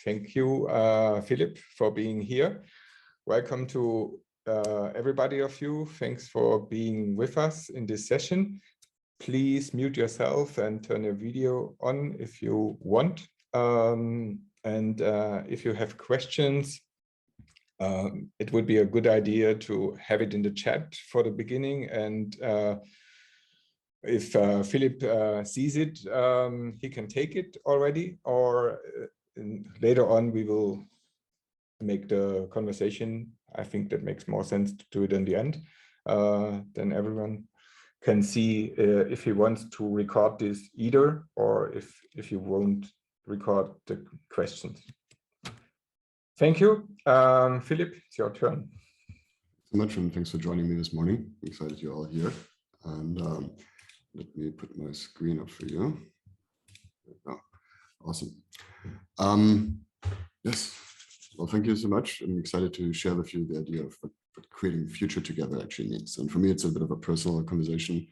Thank you, Philip, for being here. Welcome to everybody of you. Thanks for being with us in this session. Please mute yourself and turn your video on if you want. If you have questions, it would be a good idea to have it in the chat for the beginning. And if Philip sees it, he can take it already, or later on we will make the conversation. I think that makes more sense to do it in the end. Then everyone can see if he wants to record this either, or if you won't record the questions. Thank you. Philip, it's your turn. Thanks so much, and thanks for joining me this morning. I'm excited you're all here. And let me put my screen up for you. Oh, awesome. Yes, well, thank you so much. I'm excited to share with you the idea of what creating future together actually means. And for me, it's a bit of a personal conversation.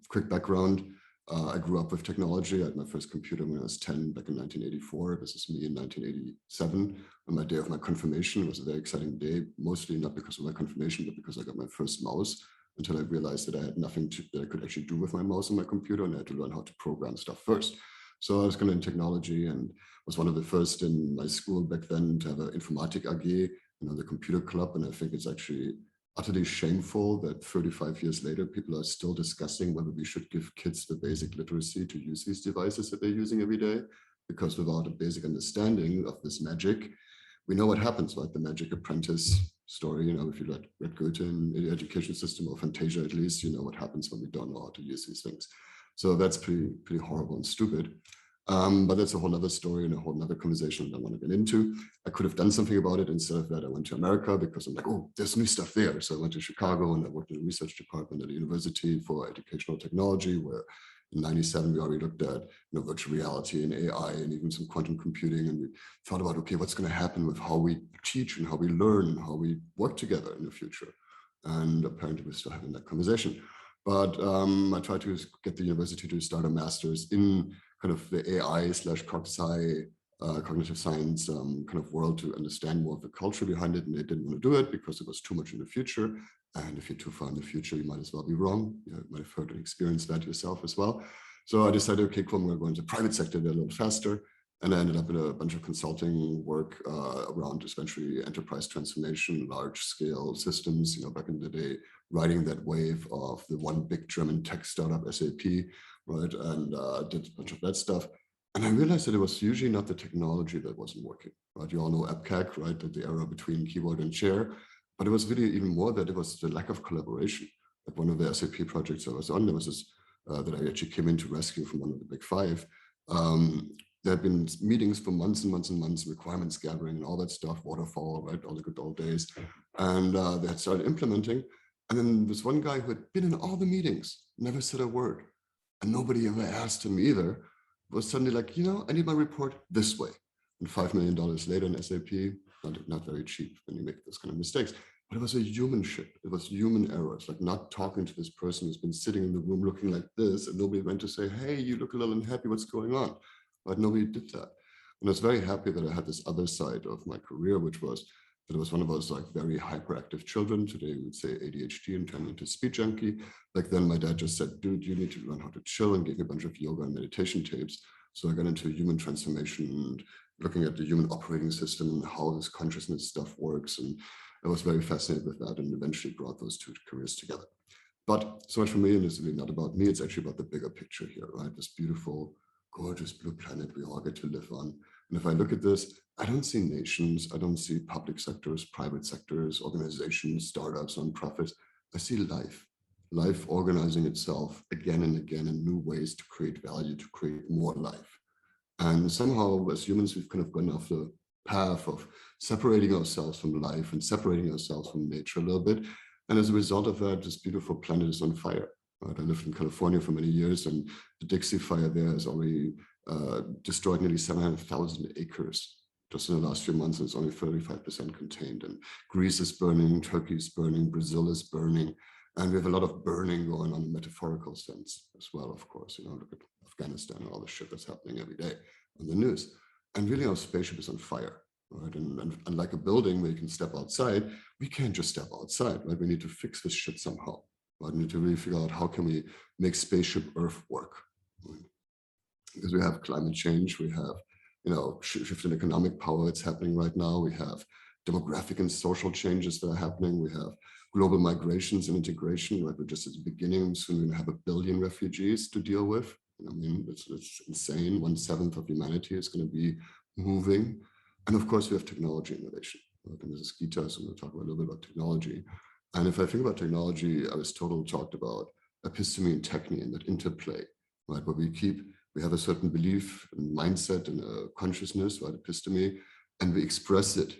Quick background. I grew up with technology. I had my first computer when I was 10 back in 1984. This is me in 1987. On my day of my confirmation, it was a very exciting day, mostly not because of my confirmation, but because I got my first mouse, until I realized that I had nothing that I could actually do with my mouse on my computer, and I had to learn how to program stuff first. So I was kind of in technology and was one of the first in my school back then to have an Informatik AG, the computer club. And I think it's actually utterly shameful that 35 years later, people are still discussing whether we should give kids the basic literacy to use these devices that they're using every day, because without a basic understanding of this magic, we know what happens, like the Magic Apprentice story. If you read Goethe in the education system, or Fantasia at least, you know what happens when we don't know how to use these things. So that's pretty horrible and stupid. But that's a whole other story and a whole other conversation that I want to get into. I could have done something about it. Instead of that, I went to America because I'm like, oh, there's new stuff there. So I went to Chicago and I worked in the research department at the University for Educational Technology, where in 97, we already looked at virtual reality and AI and even some quantum computing. And we thought about, okay, what's going to happen with how we teach and how we learn and how we work together in the future. And apparently we're still having that conversation. But I tried to get the university to start a master's in kind of the AI/CogSci, cognitive science kind of world, to understand more of the culture behind it. And they didn't want to do it because it was too much in the future. And if you're too far in the future, you might as well be wrong. You might have heard and experienced that yourself as well. So I decided, okay, cool, I'm going to go into the private sector a little faster. And I ended up in a bunch of consulting work around essentially enterprise transformation, large scale systems, back in the day, riding that wave of the one big German tech startup, SAP, right? And did a bunch of that stuff. And I realized that it was usually not the technology that wasn't working, right? You all know AppCAC, right? The era between keyboard and chair. But it was really even more that it was the lack of collaboration. Like one of the SAP projects I was on, there was this that I actually came in to rescue from one of the big five. There had been meetings for months and months and months, requirements gathering and all that stuff, waterfall, right? All the good old days. And they had started implementing. And then this one guy who had been in all the meetings, never said a word. And nobody ever asked him either, was suddenly like, I need my report this way. And $5 million later in SAP, not very cheap when you make those kind of mistakes. But it was a human ship. It was human errors, like not talking to this person who's been sitting in the room looking like this, and nobody went to say, hey, you look a little unhappy, what's going on? But nobody did that. And I was very happy that I had this other side of my career, which was that I was one of those like very hyperactive children. Today we would say ADHD and turn into speech junkie. Back then my dad just said, dude, you need to learn how to chill, and gave me a bunch of yoga and meditation tapes. So I got into human transformation and looking at the human operating system and how this consciousness stuff works. And I was very fascinated with that, and eventually brought those two careers together. But so much for me, and it's really not about me, it's actually about the bigger picture here, right? This beautiful, gorgeous blue planet we all get to live on. And if I look at this, I don't see nations, I don't see public sectors, private sectors, organizations, startups, nonprofits. I see life organizing itself again and again in new ways to create value, to create more life. And somehow as humans, we've kind of gone off the path of separating ourselves from life and separating ourselves from nature a little bit. And as a result of that, this beautiful planet is on fire. Right? I lived in California for many years, and the Dixie fire there has already destroyed nearly 700,000 acres just in the last few months. It's only 35% contained. And Greece is burning, Turkey is burning, Brazil is burning. And we have a lot of burning going on in a metaphorical sense as well, of course. Look at Afghanistan and all the shit that's happening every day on the news. And really our spaceship is on fire, right? And unlike a building where you can step outside, we can't just step outside, right? We need to fix this shit somehow. Right? We need to really figure out how can we make spaceship Earth work, right? Because we have climate change, we have, shift in economic power that's happening right now. We have demographic and social changes that are happening. We have global migrations and integration, right? We're just at the beginning. Soon we're going to have 1 billion refugees to deal with. I mean, it's insane. 1/7 of humanity is going to be moving. And of course, we have technology innovation. Right? And this is Gita, so I'm going to talk a little bit about technology. And if I think about technology, Aristotle talked about episteme and techne and that interplay, right? Where we have a certain belief and mindset and a consciousness, right? Episteme, and we express it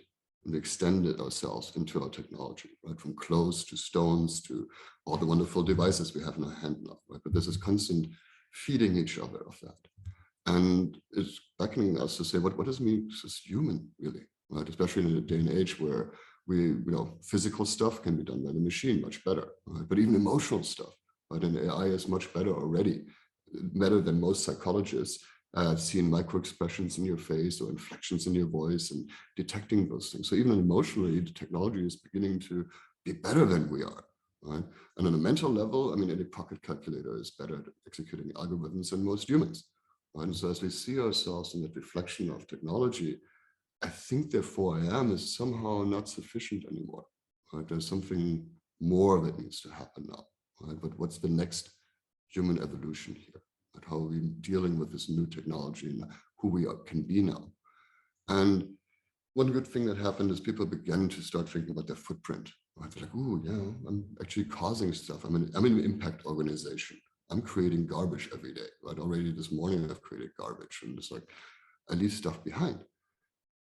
and we extend it ourselves into our technology, right? From clothes to stones to all the wonderful devices we have in our hand now, right? But there's this constant feeding each other of that. And it's beckoning us to say, what does it mean as human, really, right? Especially in a day and age where physical stuff can be done by the machine much better, right? But even emotional stuff, right? And AI is much better already, better than most psychologists. I've seen micro expressions in your face or inflections in your voice and detecting those things. So even emotionally, the technology is beginning to be better than we are, right? And on a mental level, I mean, any pocket calculator is better at executing algorithms than most humans, right? And so as we see ourselves in that reflection of technology, I think therefore I am is somehow not sufficient anymore, right? There's something more that needs to happen now, right? But what's the next human evolution here? Right? How are we dealing with this new technology and who we can be now? And one good thing that happened is people began to start thinking about their footprint. Right? They're like, oh yeah, I'm actually causing stuff. I'm an impact organization. I'm creating garbage every day. Right? Already this morning I've created garbage and it's like I leave stuff behind.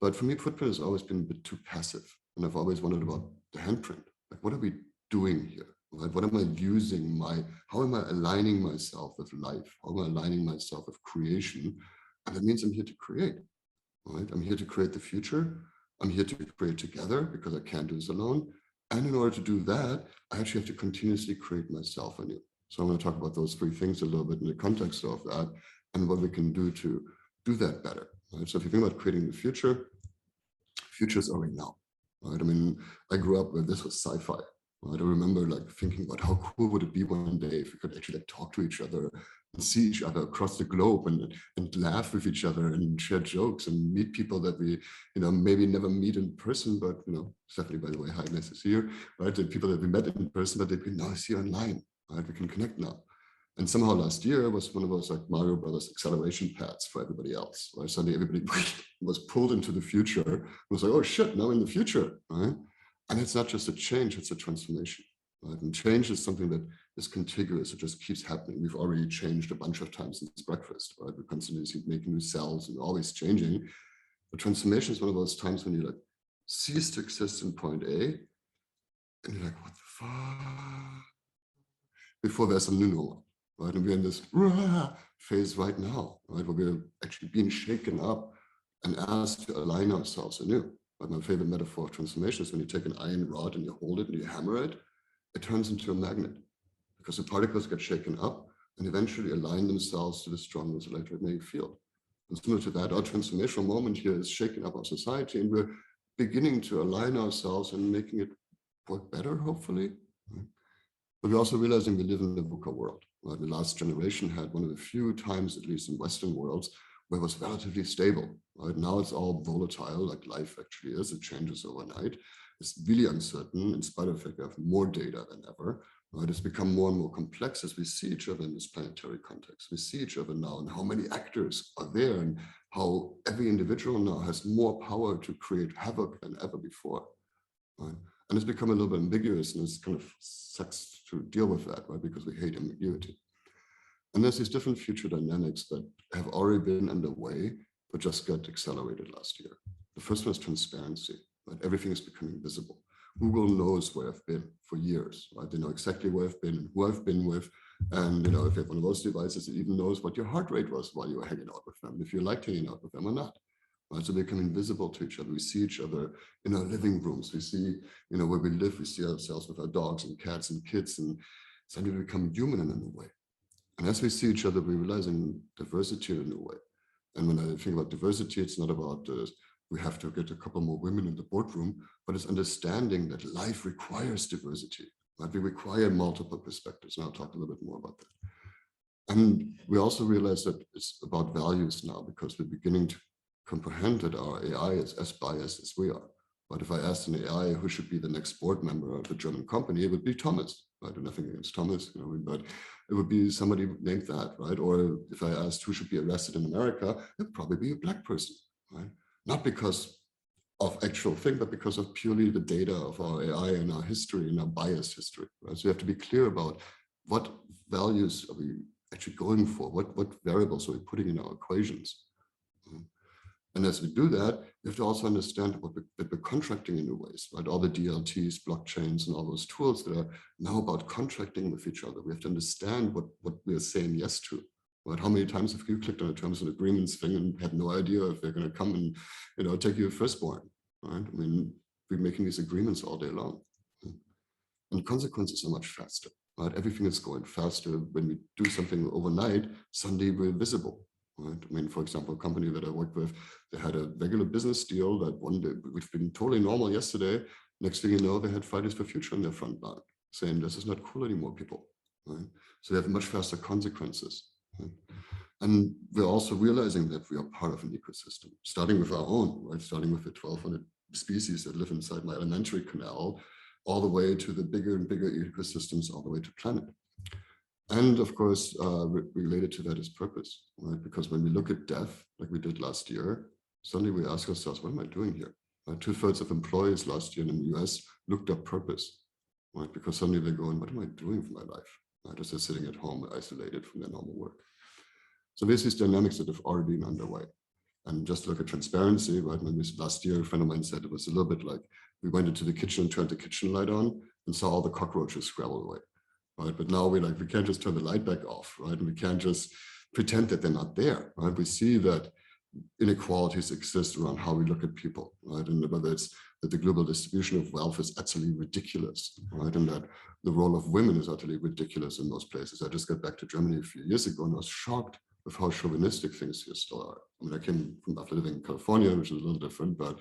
But for me, footprint has always been a bit too passive. And I've always wondered about the handprint. Like, what are we doing here? Right? What am I using how am I aligning myself with life? How am I aligning myself with creation? And that means I'm here to create, right? I'm here to create the future. I'm here to create together because I can't do this alone. And in order to do that, I actually have to continuously create myself anew. So I'm going to talk about those 3 things a little bit in the context of that and what we can do to do that better. Right? So if you think about creating the future is already now. Right? I mean, I grew up where this was sci-fi. Right? I remember like thinking about how cool would it be one day if we could actually like talk to each other and see each other across the globe and laugh with each other and share jokes and meet people that we, maybe never meet in person, but, Stephanie, by the way, hi, nice to see you, right? The people that we met in person, but they can now see online, right? We can connect now. And somehow last year was one of those like Mario Brothers acceleration pads for everybody else, right? Suddenly everybody was pulled into the future. It was like, oh shit, now in the future, right? And it's not just a change, it's a transformation, right? And change is something that is contiguous. It just keeps happening. We've already changed a bunch of times since breakfast, right? We're constantly making new cells and always changing. But transformation is one of those times when you like cease to exist in point A and you're like, what the fuck? Before there's a new normal. Right? And we're in this phase right now, right? Where we're actually being shaken up and asked to align ourselves anew. But my favorite metaphor of transformation is when you take an iron rod and you hold it and you hammer it, it turns into a magnet because the particles get shaken up and eventually align themselves to the strongest electromagnetic field. And similar to that, our transformational moment here is shaking up our society and we're beginning to align ourselves and making it work better, hopefully. Right? But we're also realizing we live in the VUCA world. Right? The last generation had one of the few times, at least in Western worlds, where it was relatively stable. Right? Now it's all volatile, like life actually is. It changes overnight. It's really uncertain, in spite of the fact we have more data than ever. Right? It's become more and more complex as we see each other in this planetary context. We see each other now and how many actors are there and how every individual now has more power to create havoc than ever before. Right? And it's become a little bit ambiguous and it's kind of sucks to deal with that, right? Because we hate ambiguity. And there's these different future dynamics that have already been underway, but just got accelerated last year. The first one is transparency, right? Everything is becoming visible. Google knows where I've been for years, right? They know exactly where I've been and who I've been with. And if you have one of those devices, it even knows what your heart rate was while you were hanging out with them, if you liked hanging out with them or not. Right? So they're becoming visible to each other. We see each other in our living rooms. We see, where we live. We see ourselves with our dogs and cats and kids, and suddenly we become human in a new way. And as we see each other, we're realizing diversity in a new way. And when I think about diversity, it's not about we have to get a couple more women in the boardroom, but it's understanding that life requires diversity. Right? We require multiple perspectives, and I'll talk a little bit more about that. And we also realize that it's about values now, because we're beginning to comprehend that our AI is as biased as we are. But if I asked an AI who should be the next board member of a German company, it would be Thomas. Right? And nothing against Thomas, you know, but it would be somebody named that, right? Or if I asked who should be arrested in America, it'd probably be a Black person, right? Not because of actual thing, but because of purely the data of our AI and our history and our biased history, right? So we have to be clear about what values are we actually going for? What variables are we putting in our equations? And as we do that, we have to also understand that we're contracting in new ways, right? All the DLTs, blockchains, and all those tools that are now about contracting with each other. We have to understand what we are saying yes to, right? How many times have you clicked on a terms and agreements thing and had no idea if they're going to come and, you know, take your firstborn, right? I mean, we're making these agreements all day long. And consequences are much faster, right? Everything is going faster. When we do something overnight, suddenly we're visible. Right? I mean, for example, a company that I worked with, they had a regular business deal that one day, which had been totally normal yesterday. Next thing you know, they had Fridays for Future in their front line, saying this is not cool anymore, people. Right? So they have much faster consequences. Right? And we're also realizing that we are part of an ecosystem, starting with our own, right? Starting with the 1,200 species that live inside my elementary canal, all the way to the bigger and bigger ecosystems, all the way to planet. And of course, related to that is purpose, right? Because when we look at death, like we did last year, suddenly we ask ourselves, what am I doing here? Right? 2/3 of employees last year in the US looked up purpose, right? Because suddenly they're going, what am I doing for my life? Right? As they're sitting at home, isolated from their normal work. So there's these dynamics that have already been underway. And just to look at transparency, right? When last year, a friend of mine said it was a little bit like we went into the kitchen and turned the kitchen light on and saw all the cockroaches scrabble away. Right? But now we can't just turn the light back off, right? And we can't just pretend that they're not there, right? We see that inequalities exist around how we look at people, right? And whether it's that the global distribution of wealth is utterly ridiculous, right? And that the role of women is utterly ridiculous in most places. I just got back to Germany a few years ago and I was shocked with how chauvinistic things here still are. I mean, I came from after living in California, which is a little different, but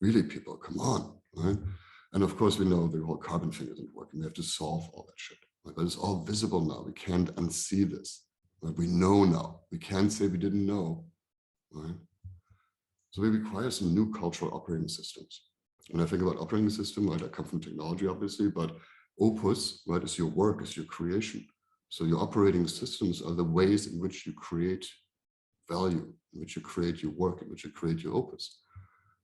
really people, come on, right? And of course, we know the whole carbon thing isn't working. We have to solve all that shit. But it's all visible now. We can't unsee this. Right? We know now. We can't say we didn't know. Right? So we require some new cultural operating systems. When I think about operating system, right, I come from technology, obviously, but opus, right, is your work, is your creation. So your operating systems are the ways in which you create value, in which you create your work, in which you create your opus.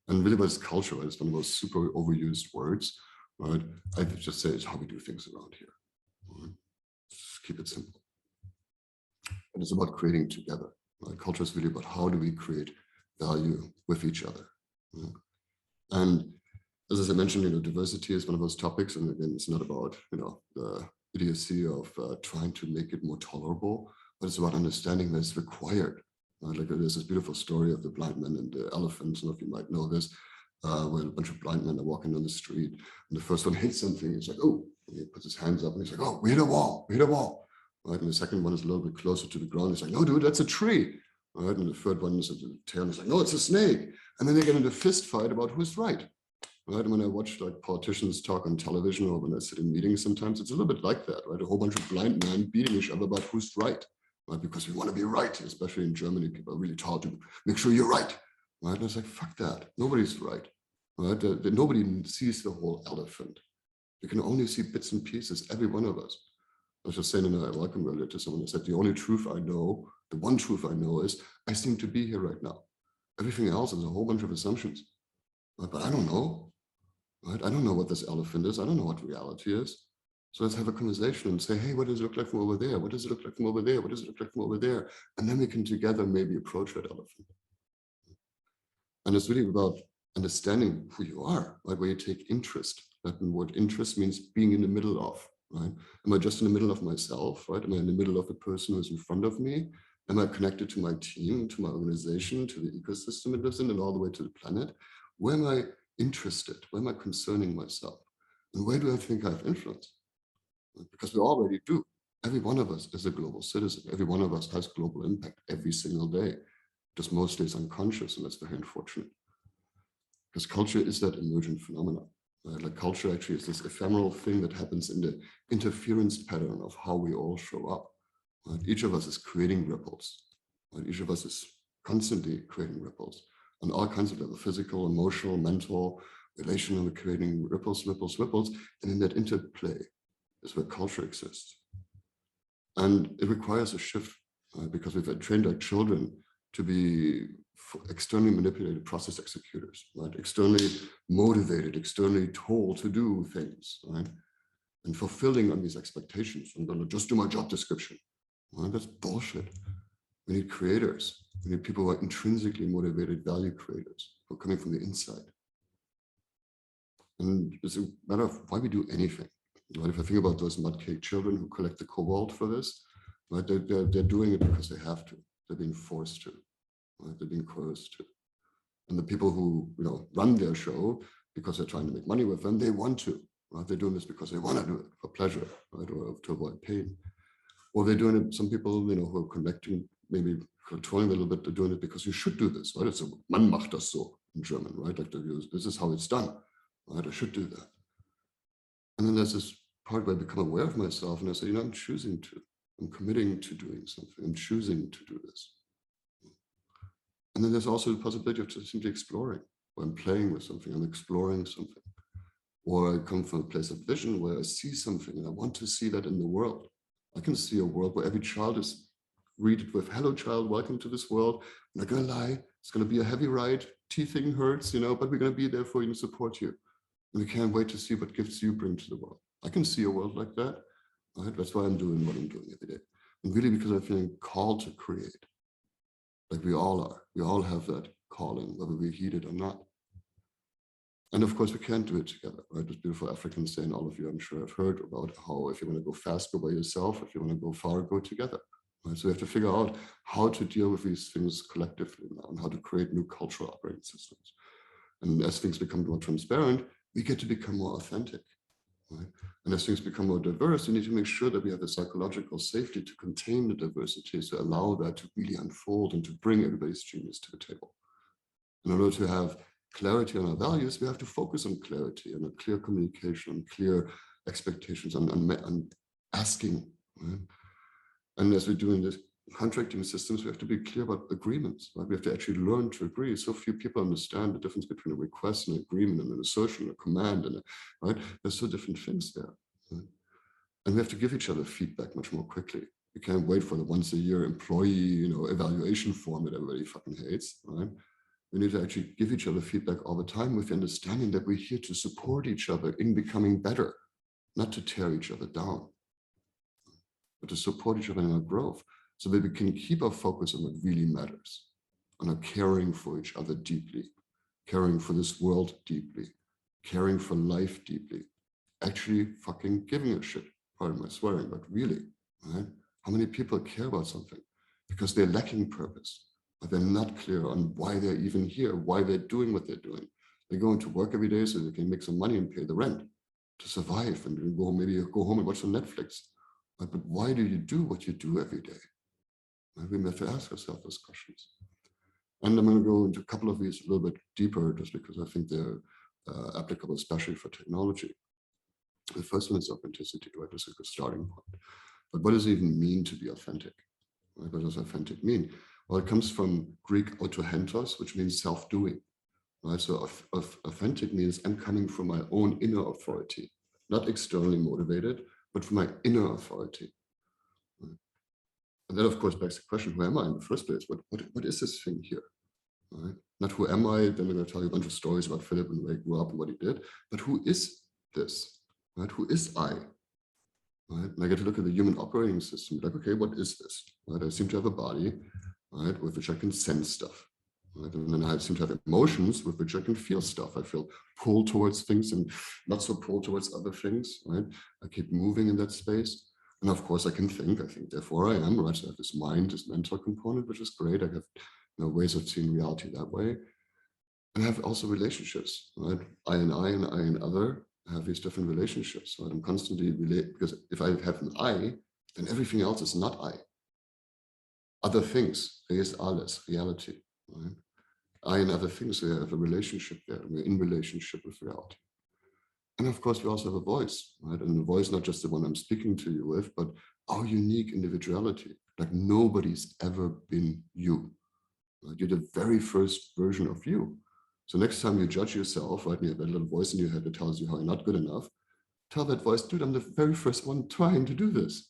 And really, what is culture? Right? It's one of those super overused words. Right? I just say it's how we do things around here. Just keep it simple. And it's about creating together. Right? Culture is really about how do we create value with each other. Right? And as I mentioned, you know, diversity is one of those topics. And again, it's not about, you know, the idiocy of trying to make it more tolerable, but it's about understanding that it's required. Right? Like there's this beautiful story of the blind man and the elephant. Some of you might know this, where a bunch of blind men are walking down the street, and the first one hits something. He's like, oh, and he puts his hands up, and he's like, oh, we hit a wall, we hit a wall. Right? And the second one is a little bit closer to the ground. He's like, no, dude, that's a tree. Right? And the third one is at the tail. He's like, no, it's a snake. And then they get into a fist fight about who's right. Right? And when I watch like politicians talk on television or when I sit in meetings, sometimes it's a little bit like that, right? A whole bunch of blind men beating each other about who's right. Right? Because we want to be right, especially in Germany, people are really taught to make sure you're right. Right? And it's like, fuck that. Nobody's right. Right? Nobody sees the whole elephant. You can only see bits and pieces, every one of us. I was just saying in a welcome earlier to someone that said, the only truth I know, the one truth I know is I seem to be here right now. Everything else is a whole bunch of assumptions. Right? But I don't know. Right? I don't know what this elephant is. I don't know what reality is. So let's have a conversation and say, hey, what does it look like from over there? What does it look like from over there? What does it look like from over there? And then we can together maybe approach that elephant. And it's really about understanding who you are, right? Where you take interest. That word interest means being in the middle of, right? Am I just in the middle of myself, right? Am I in the middle of the person who's in front of me? Am I connected to my team, to my organization, to the ecosystem it lives in, and all the way to the planet? Where am I interested? Where am I concerning myself? And where do I think I have influence? Because we already do. Every one of us is a global citizen. Every one of us has global impact every single day. just mostly it's unconscious, and that's very unfortunate. Because culture is that emergent phenomenon. Right? Like culture actually is this ephemeral thing that happens in the interference pattern of how we all show up. Right? Each of us is creating ripples. Right? Each of us is constantly creating ripples on all kinds of levels: physical, emotional, mental, relational. We're creating ripples, ripples, ripples. And in that interplay is where culture exists. And it requires a shift, because we've trained our children to be externally manipulated process executors, right? Externally motivated, externally told to do things, right? And fulfilling on these expectations. I'm going to just do my job description. Right? That's bullshit. We need creators. We need people who are intrinsically motivated value creators, who are coming from the inside. And it's a matter of why we do anything. Right? If I think about those mudcake children who collect the cobalt for this, right? They're doing it because they have to. They're being forced to. Right? They're being coerced to. And the people who run their show because they're trying to make money with them, they want to. Right? They're doing this because they want to do it for pleasure, right? Or to avoid pain. Or they're doing it. Some people, who are connecting, maybe controlling a little bit, they're doing it because you should do this, right? It's a man macht das so in German, right? Like this is how it's done, right? I should do that. And then there's this part where I become aware of myself and I say, I'm choosing to. I'm committing to doing something. I'm choosing to do this. And then there's also the possibility of just simply exploring, or I'm playing with something, I'm exploring something. Or I come from a place of vision where I see something and I want to see that in the world. I can see a world where every child is greeted with, hello child, welcome to this world. I'm not gonna lie, it's gonna be a heavy ride, teething hurts, but we're gonna be there for you and support you. And we can't wait to see what gifts you bring to the world. I can see a world like that. Right? That's why I'm doing what I'm doing every day. And really because I'm feeling called to create. Like we all are. We all have that calling, whether we heed it or not. And of course, we can't do it together, right? This beautiful African saying, all of you, I'm sure have heard about how if you want to go fast, go by yourself. If you want to go far, go together. Right? So we have to figure out how to deal with these things collectively now and how to create new cultural operating systems. And as things become more transparent, we get to become more authentic. Right? And as things become more diverse, we need to make sure that we have the psychological safety to contain the diversity, to allow that to really unfold and to bring everybody's genius to the table. In order to have clarity on our values, we have to focus on clarity and a clear communication, and clear expectations, and asking. Right? And as we're doing this contracting systems, we have to be clear about agreements. Right? We have to actually learn to agree. So few people understand the difference between a request and an agreement and an assertion, a command, and right? There's so different things there. Right? And we have to give each other feedback much more quickly. We can't wait for the once a year employee, evaluation form that everybody fucking hates. Right? We need to actually give each other feedback all the time with the understanding that we're here to support each other in becoming better, not to tear each other down, but to support each other in our growth, so that we can keep our focus on what really matters, on our caring for each other deeply, caring for this world deeply, caring for life deeply, actually fucking giving a shit, pardon my swearing, but really, right? How many people care about something because they're lacking purpose, but they're not clear on why they're even here, why they're doing what they're doing. They're going to work every day so they can make some money and pay the rent to survive and maybe go home and watch some Netflix. But why do you do what you do every day? We have to ask ourselves those questions. And I'm going to go into a couple of these a little bit deeper, just because I think they're applicable, especially for technology. The first one is authenticity, right? This is a good starting point. But what does it even mean to be authentic? Right? What does authentic mean? Well, it comes from Greek autohentos, which means self-doing. Right? So authentic means I'm coming from my own inner authority, not externally motivated, but from my inner authority. And that, of course, begs the question, who am I in the first place? What is this thing here? Right? Not who am I, then I'm going to tell you a bunch of stories about Philip and where he grew up and what he did, but who is this? Right? Who is I? Right? And I get to look at the human operating system, like, okay, what is this? Right? I seem to have a body, right, with which I can sense stuff. Right? And then I seem to have emotions with which I can feel stuff. I feel pulled towards things and not so pulled towards other things. Right? I keep moving in that space. And of course, I think, therefore I am, right? So I have this mind, this mental component, which is great. I have ways of seeing reality that way. And I have also relationships, right? I and other have these different relationships, right? I'm constantly related, because if I have an I, then everything else is not I. Other things, res alles, reality. Right? I and other things, we have a relationship there. We're in relationship with reality. And of course, we also have a voice, right? And the voice, not just the one I'm speaking to you with, but our unique individuality. Like nobody's ever been you. Right? You're the very first version of you. So next time you judge yourself, right, and you have that little voice in your head that tells you how you're not good enough, tell that voice, dude, I'm the very first one trying to do this.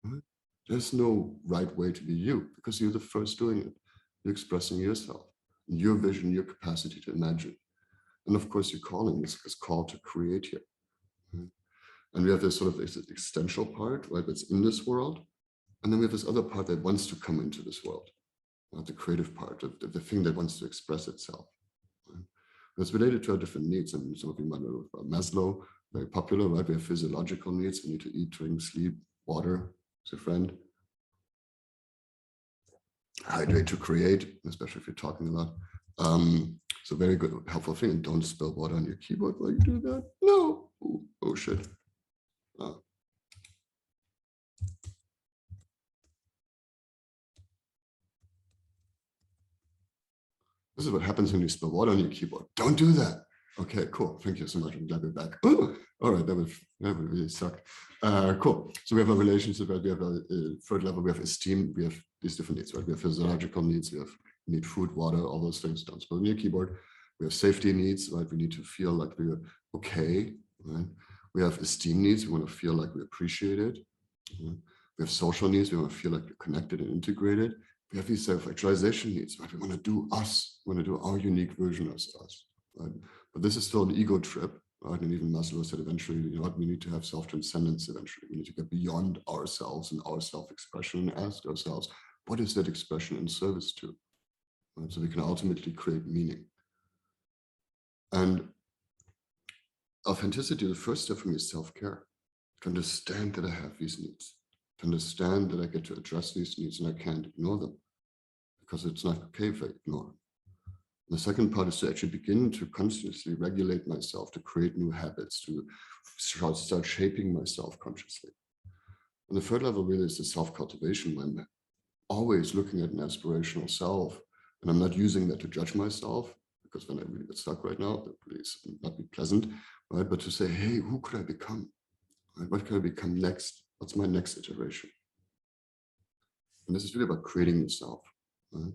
Right? There's no right way to be you because you're the first doing it. You're expressing yourself, your vision, your capacity to imagine. And of course, your calling is called to create here. Right? And we have this sort of existential part, right, that's in this world. And then we have this other part that wants to come into this world, right? The creative part, the thing that wants to express itself. Right? It's related to our different needs. And some of you might know about Maslow, very popular, right? We have physiological needs. We need to eat, drink, sleep, water, is your friend. Hydrate to create, especially if you're talking a lot. So very good, helpful thing. And don't spill water on your keyboard while you do that. No. Ooh, oh shit. This is what happens when you spill water on your keyboard. Don't do that. Okay, cool. Thank you so much. I'm glad we're back. Oh, all right, that would really suck. Cool. So we have a relationship, right? We have a third level, we have esteem, we have these different needs, right? We have physiological needs, we need food, water, all those things. Don't spill on your keyboard. We have safety needs, right? We need to feel like we're okay, right? We have esteem needs. We want to feel like we're appreciated. Right? We have social needs. We want to feel like we're connected and integrated. We have these self-actualization needs, right? We want to do us, we want to do our unique version of us, right? But this is still an ego trip, right? And even Maslow said eventually, you know what, we need to have self-transcendence eventually. We need to get beyond ourselves and our self-expression and ask ourselves, what is that expression in service to? Right? So we can ultimately create meaning. And authenticity, the first step for me is self-care, to understand that I have these needs, to understand that I get to address these needs and I can't ignore them because it's not okay if I ignore them. And the second part is to actually begin to consciously regulate myself, to create new habits, to start shaping myself consciously. And the third level really is the self-cultivation, when I'm always looking at an aspirational self and I'm not using that to judge myself, because when I really get stuck right now, that really not be pleasant, right? But to say, hey, who could I become? Right? What can I become next? What's my next iteration? And this is really about creating yourself. Right?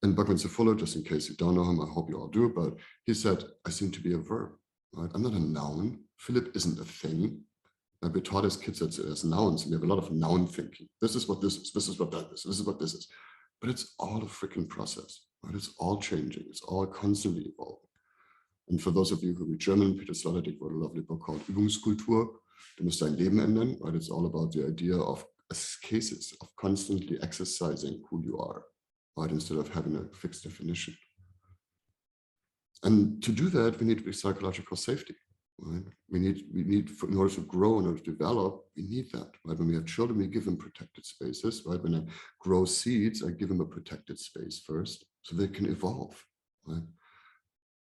And Buckman Sefolo, just in case you don't know him, I hope you all do, but he said, I seem to be a verb. Right? I'm not a noun. Philip isn't a thing. We're taught as kids as nouns, and we have a lot of noun thinking. This is what this is. This is what that is. This is what this is. But it's all a freaking process. Right? It's all changing. It's all constantly evolving. And for those of you who read German, Peter Sloterdijk wrote a lovely book called Übungskultur. Du musst dein Leben ändern. Right? It's all about the idea of cases of constantly exercising who you are, right? Instead of having a fixed definition. And to do that, we need psychological safety. Right? We need in order to grow, in order to develop, we need that. Right? When we have children, we give them protected spaces. Right? When I grow seeds, I give them a protected space first, so they can evolve. Right?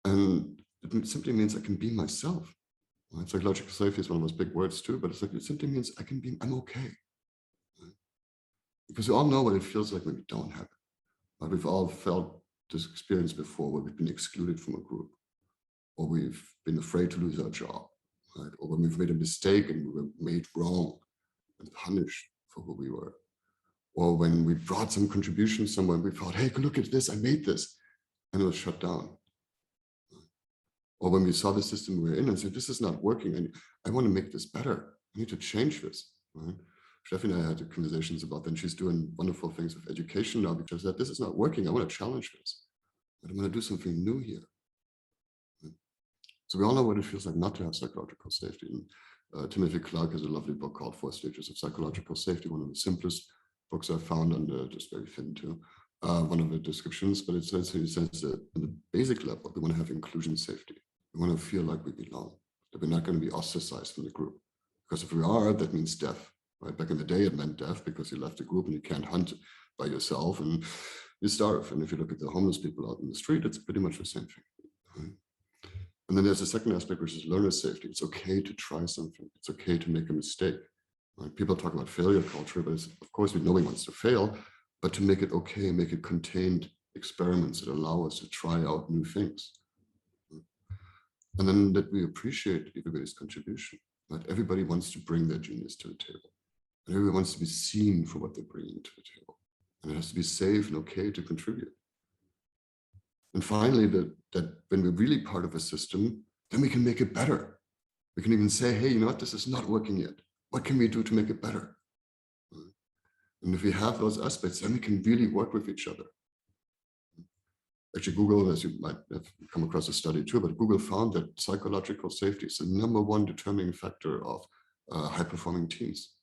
And it simply means I can be myself. Right? Psychological safety is one of those big words too, but it's like it simply means I'm okay. Right? Because we all know what it feels like when we don't have it. Right? We've all felt this experience before, where we've been excluded from a group, or we've been afraid to lose our job, right? Or when we've made a mistake and we were made wrong and punished for who we were. Or when we brought some contribution somewhere and we thought, hey, look at this, I made this, and it was shut down. Or when we saw the system we were in and said, this is not working, and I want to make this better. I need to change this, right? Steffi and I had conversations about that, and she's doing wonderful things with education now because she said, this is not working, I want to challenge this. I want to do something new here. So we all know what it feels like not to have psychological safety. And Timothy Clark has a lovely book called 4 Stages of Psychological Safety, one of the simplest books I've found, and just very thin too. One of the descriptions, but it says that on the basic level, we want to have inclusion safety. We want to feel like we belong, that we're not going to be ostracized from the group. Because if we are, that means death. Right? Back in the day, it meant death because you left the group and you can't hunt by yourself and you starve. And if you look at the homeless people out in the street, it's pretty much the same thing. Right? And then there's a second aspect, which is learner safety. It's okay to try something. It's okay to make a mistake. Right? People talk about failure culture, but of course, nobody wants to fail. but to make it okay, make it contained experiments that allow us to try out new things. And then that we appreciate everybody's contribution, right? Everybody wants to bring their genius to the table. And everyone wants to be seen for what they're bringing to the table. And it has to be safe and okay to contribute. And finally, that when we're really part of a system, then we can make it better. We can even say, hey, you know what, this is not working yet. What can we do to make it better? And if we have those aspects, then we can really work with each other. Actually, Google, as you might have come across a study too, but Google found that psychological safety is the #1 determining factor of high-performing teams.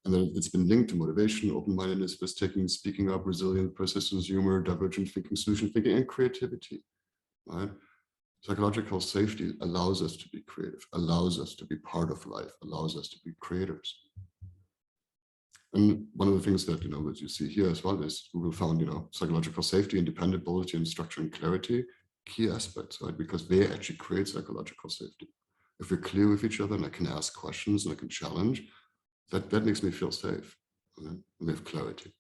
And then it's been linked to motivation, open-mindedness, risk-taking, speaking up, resilience, persistence, humor, divergent thinking, solution thinking, and creativity, right? Psychological safety allows us to be creative, allows us to be part of life, allows us to be creators. And one of the things that, that you see here as well is Google found, psychological safety, independability, and structure and clarity, key aspects, right? Because they actually create psychological safety. If we're clear with each other and I can ask questions and I can challenge, that makes me feel safe. Right? And we have clarity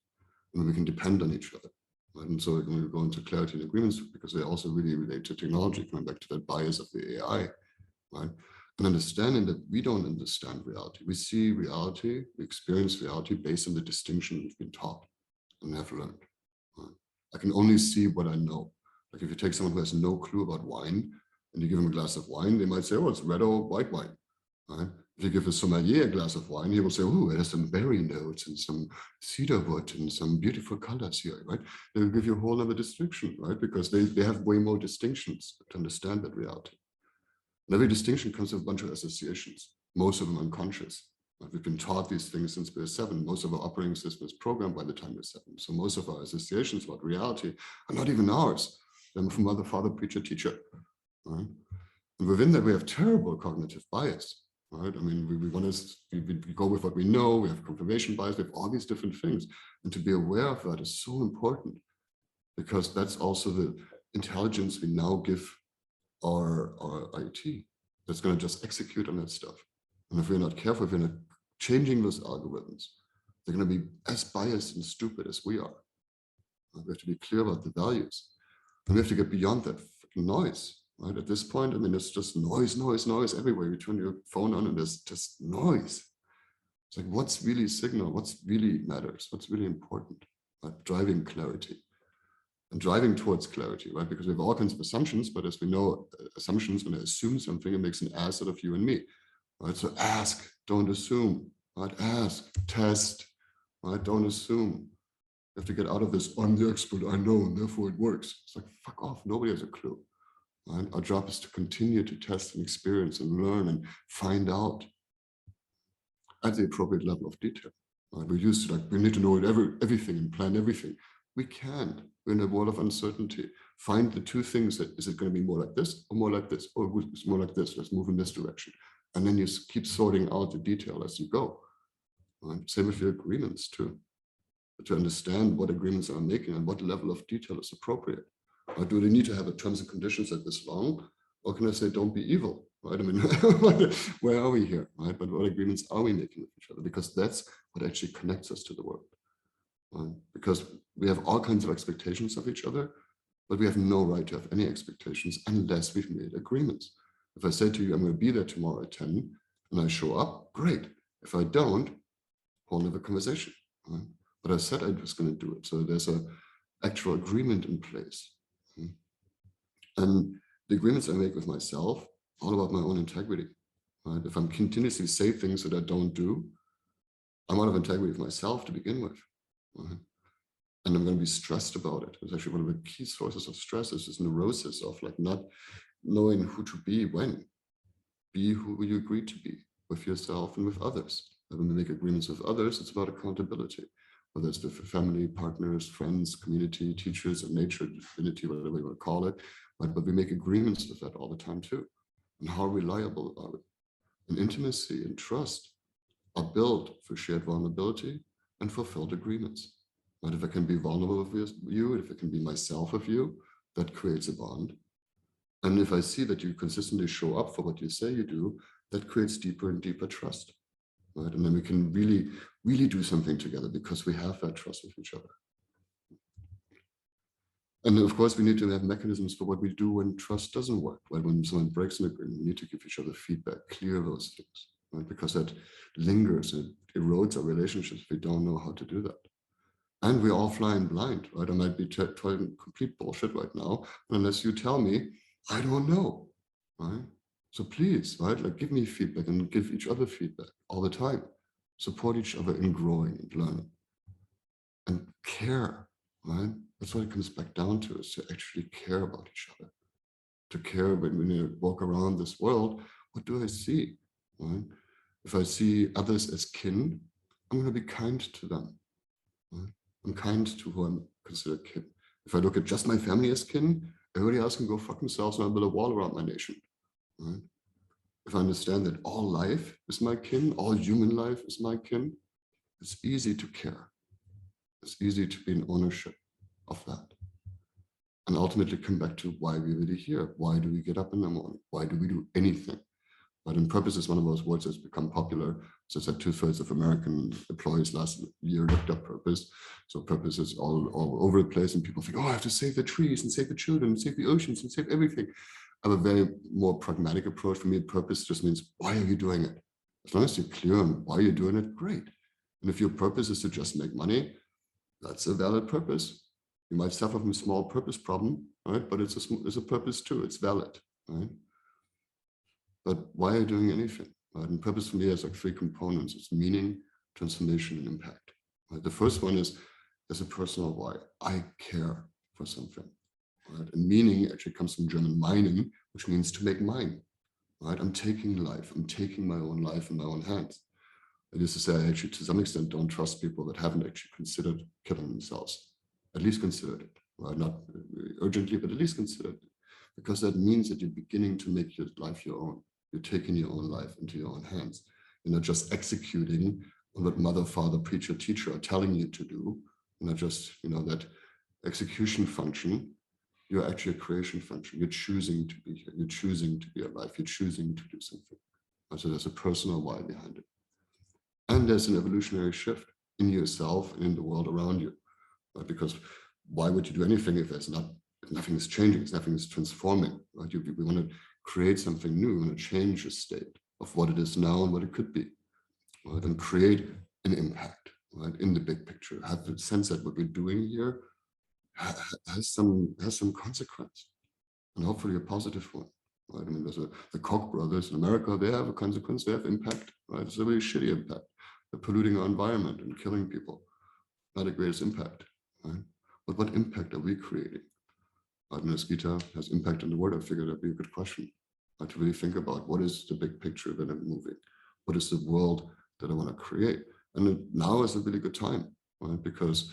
and we can depend on each other. Right? And so when we go into clarity and agreements, because they also really relate to technology, coming back to that bias of the AI, right? And understanding that we don't understand reality. We see reality, we experience reality based on the distinction we've been taught and have learned. Right? I can only see what I know. Like if you take someone who has no clue about wine and you give them a glass of wine, they might say, oh, it's red or white wine. Right? If you give a sommelier a glass of wine, he will say, oh, it has some berry notes and some cedar wood and some beautiful colors here, right? They will give you a whole other distinction, right? Because they have way more distinctions to understand that reality. And every distinction comes with a bunch of associations, most of them unconscious. Right? We've been taught these things since we're 7. Most of our operating system is programmed by the time we're 7. So most of our associations about reality are not even ours. They're from mother, father, preacher, teacher. Right? And within that, we have terrible cognitive bias. Right? I mean, we go with what we know, we have confirmation bias, we have all these different things. And to be aware of that is so important because that's also the intelligence we now give our IT that's going to just execute on that stuff. And if we're not careful, if we're not changing those algorithms, they're going to be as biased and stupid as we are. We have to be clear about the values. And we have to get beyond that freaking noise. Right? At this point, I mean, it's just noise everywhere. You turn your phone on and there's just noise. It's like, what's really signal? What's really matters? What's really important? Right? Driving clarity and driving towards clarity, right? Because we have all kinds of assumptions, but as we know, assumptions, when I assume something, it makes an ass out of you and me, right? So ask, don't assume, right? Ask, test, right? Don't assume. You have to get out of this, I'm the expert, I know, and therefore it works. It's like, fuck off, nobody has a clue. Right? Our job is to continue to test and experience and learn and find out at the appropriate level of detail. Right? We're used to we need to know everything and plan everything. We can't. We're in a world of uncertainty. Find the two things that, is it going to be more like this or more like this? Or it's more like this, let's move in this direction. And then you keep sorting out the detail as you go. Right? Same with your agreements too. But to understand what agreements I'm making and what level of detail is appropriate. Or do they need to have a terms and conditions that this long? Or can I say, don't be evil, right? I mean, where are we here, right? But what agreements are we making with each other? Because that's what actually connects us to the world. Right? Because we have all kinds of expectations of each other, but we have no right to have any expectations unless we've made agreements. If I say to you, I'm going to be there tomorrow at 10, and I show up, great. If I don't, whole other conversation. Right? But I said I was going to do it. So there's an actual agreement in place. And the agreements I make with myself, all about my own integrity. Right? If I'm continuously say things that I don't do, I'm out of integrity with myself to begin with. Right? And I'm going to be stressed about it. It's actually one of the key sources of stress is this neurosis of like not knowing who to be when. Be who you agree to be with yourself and with others. And when we make agreements with others, it's about accountability. Whether it's with family, partners, friends, community, teachers, or nature, divinity, whatever you want to call it. But we make agreements with that all the time too. And how reliable are we? And intimacy and trust are built for shared vulnerability and fulfilled agreements. But if I can be vulnerable with you, if I can be myself with you, that creates a bond. And if I see that you consistently show up for what you say you do, that creates deeper and deeper trust. right? And then we can really, really do something together because we have that trust with each other. And of course, we need to have mechanisms for what we do when trust doesn't work. Right? When someone breaks an agreement, we need to give each other feedback, clear those things, right? Because that lingers and erodes our relationships if we don't know how to do that. And we're all flying blind, right? I might be telling complete bullshit right now, unless you tell me, I don't know, right? So please, right? Like give me feedback and give each other feedback all the time. Support each other in growing and learning. And care, right? That's what it comes back down to, is to actually care about each other. To care when you walk around this world, what do I see, right? If I see others as kin, I'm going to be kind to them, right? I'm kind to who I'm considered kin. If I look at just my family as kin, everybody else can go fuck themselves and I build a wall around my nation, right? If I understand that all life is my kin, all human life is my kin, it's easy to care. It's easy to be in ownership of that. And ultimately come back to why we're really here. Why do we get up in the morning? Why do we do anything? But in purpose is one of those words that's become popular. So it's that 2/3 of American employees last year looked up purpose. So purpose is all over the place and people think, oh, I have to save the trees and save the children and save the oceans and save everything. I have a very more pragmatic approach. For me, purpose just means, why are you doing it? As long as you're clear on why you're doing it, great. And if your purpose is to just make money, that's a valid purpose. You might suffer from a small purpose problem, right? But it's a purpose too. It's valid, right? But why are you doing anything? Right? And purpose for me has like 3 components. It's meaning, transformation, and impact. Right? The first one is there's a personal why. I care for something. Right? And meaning actually comes from German meinen, which means to make mine. Right? I'm taking life. I'm taking my own life in my own hands. I used to say, I actually, to some extent, don't trust people that haven't actually considered killing themselves. At least considered it, right? Not urgently, but at least considered it. Because that means that you're beginning to make your life your own. You're taking your own life into your own hands. You're not just executing on what mother, father, preacher, teacher are telling you to do. You're not just, that execution function. You're actually a creation function. You're choosing to be here. You're choosing to be alive. You're choosing to do something. And so there's a personal why behind it. And there's an evolutionary shift in yourself and in the world around you. Right? Because why would you do anything if nothing is changing, if nothing is transforming? Right? We want to create something new. We want to change a state of what it is now and what it could be, right? And create an impact, right? In the big picture. Have the sense that what we're doing here has some consequence, and hopefully a positive one. Right? I mean, there's the Koch brothers in America. They have a consequence. They have impact. Right? It's a really shitty impact. They're polluting our environment and killing people. Not the greatest impact. Right? But what impact are we creating? As Gita has impact on the world, I figured that'd be a good question. To really think about what is the big picture that I'm moving? What is the world that I want to create? And now is a really good time, right? Because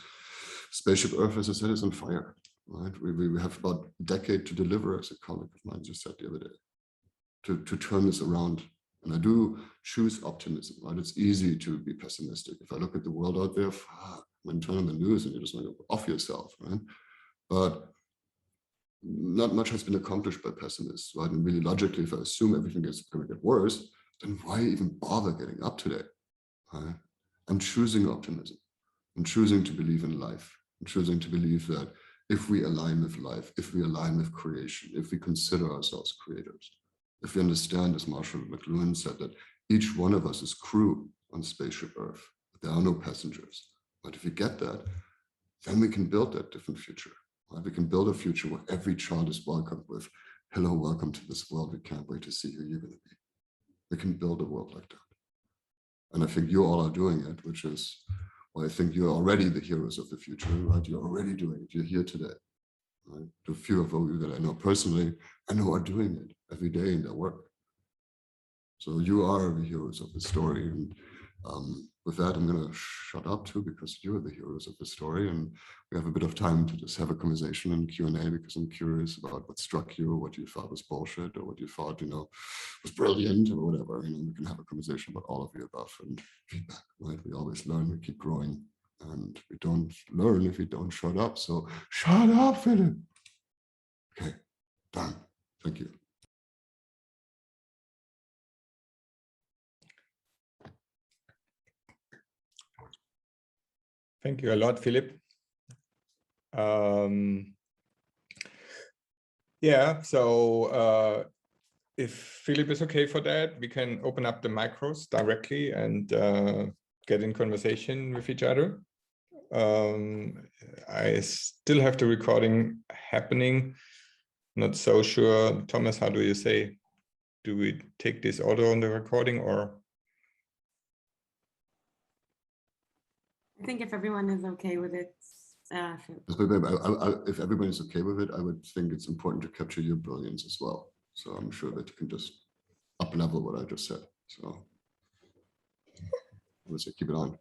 Spaceship Earth, as I said, is on fire. Right? We have about a decade to deliver, as a colleague of mine just said the other day, to turn this around. And I do choose optimism, right? It's easy to be pessimistic. If I look at the world out there, when turn on the news and you just want to go off yourself, right? But not much has been accomplished by pessimists, right? And really logically, if I assume everything is going to get worse, then why even bother getting up today? Right? I'm choosing optimism. I'm choosing to believe in life. I'm choosing to believe that if we align with life, if we align with creation, if we consider ourselves creators, if we understand, as Marshall McLuhan said, that each one of us is crew on Spaceship Earth, there are no passengers. But if we get that, then we can build that different future. Right? We can build a future where every child is welcomed with, hello, welcome to this world. We can't wait to see who you're going to be. We can build a world like that. And I think you all are doing it, which is, well, I think you're already the heroes of the future, right? You're already doing it. You're here today. Right? The few of you that I know personally, I know are doing it every day in their work. So you are the heroes of the story. And with that, I'm going to shut up too, because you're the heroes of the story. And we have a bit of time to just have a conversation and Q&A, because I'm curious about what struck you, or what you thought was bullshit, or what you thought, was brilliant, or whatever. We can have a conversation about all of the above and feedback, right? We always learn, we keep growing, and we don't learn if we don't shut up. So shut up, Philip. Okay, done. Thank you. Thank you a lot, Philip. Yeah, so if Philip is okay for that, we can open up the micros directly and get in conversation with each other. I still have the recording happening. Not so sure. Thomas, how do you say? Do we take this audio on the recording or? I think if everyone is okay with it, if everybody's okay with it, I would think it's important to capture your brilliance as well. So I'm sure that you can just up level what I just said. So let's say keep it on.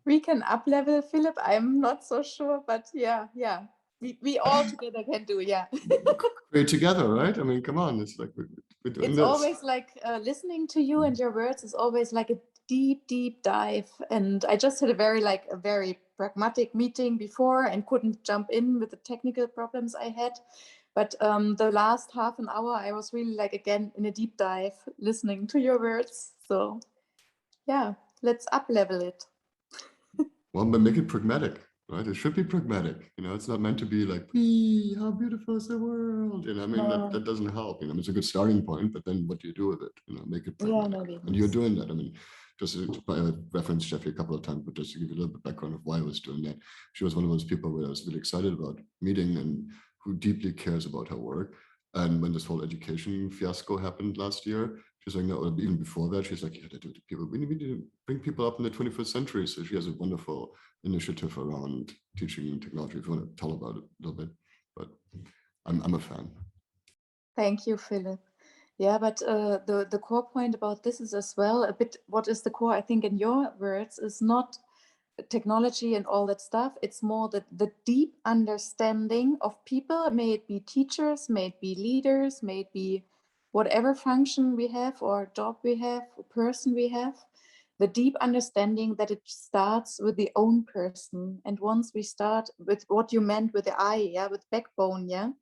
We can up level, Philip. I'm not so sure, but yeah. We all together can do, yeah. Great together, right? I mean, come on, it's like we're doing It's this. always like listening to you and your words is always like a deep dive. And I just had a very pragmatic meeting before and couldn't jump in with the technical problems I had. But the last half an hour, I was really like, again, in a deep dive, listening to your words. So yeah, let's up level it. Well, but make it pragmatic, right? It should be pragmatic. You know, it's not meant to be like, how beautiful is the world? You know, I mean, that doesn't help. You know, it's a good starting point, but then what do you do with it? You know, make it pragmatic. Yeah, and you're doing that. I mean, just I referenced Jeffy a couple of times, but just to give you a little bit of background of why I was doing that. She was one of those people where I was really excited about meeting and who deeply cares about her work. And when this whole education fiasco happened last year, she's like, no, even before that, she's like, yeah, people, we need to bring people up in the 21st century. So she has a wonderful initiative around teaching technology. If you want to tell about it a little bit, but I'm a fan. Thank you, Philip. Yeah, but the core point about this is as well a bit, what is the core, I think in your words, is not technology and all that stuff. It's more the deep understanding of people, may it be teachers, may it be leaders, may it be whatever function we have or job we have, or person we have, the deep understanding that it starts with the own person. And once we start with what you meant with the I, yeah, with backbone, yeah,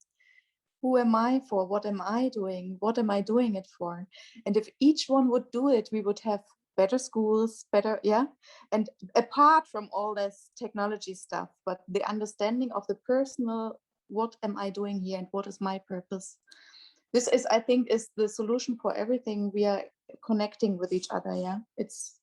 who am I for? What am I doing? What am I doing it for? And if each one would do it, we would have better schools, better, yeah. And apart from all this technology stuff, but the understanding of the personal, what am I doing here and what is my purpose? This is, I think, is the solution for everything. We are connecting with each other, yeah. It's,